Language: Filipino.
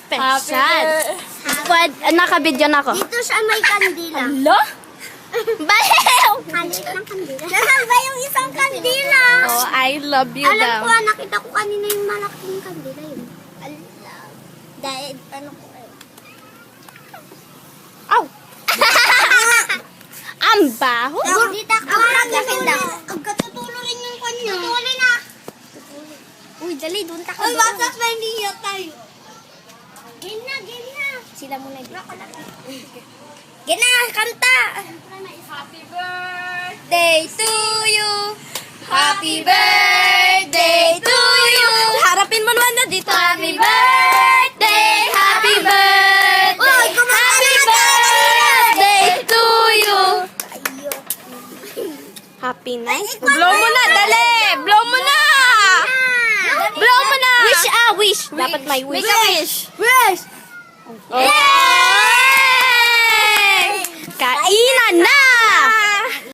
special. Naka-video na ako. Dito siya may kandila. Hello? Baliw! Halit ng kandila. Nasaan ba yung isang kandila? Oh, I love you Alam daw. ko, nakita ko kanina yung malaking kandila yun. Dahil, ano ko eh. Aw! Ang baho. Dita ka. Ang katutulungin yung kanya. Tutulin na. Uy, dali, doon ka Uy, wasak na hindi niya tayo. Game na, game na. Sila muna dito. Game na, kanta. Happy birthday to you. Happy birthday to you. Harapin mo naman na dito. Happy birthday, happy birthday. Uy, Happy birthday to you. Happy night. Blow mo na, dali. Blow mo na. Blow mo na. Wish, wish. Dapat may wish. Make a wish. Wish. Yay! Kainan na!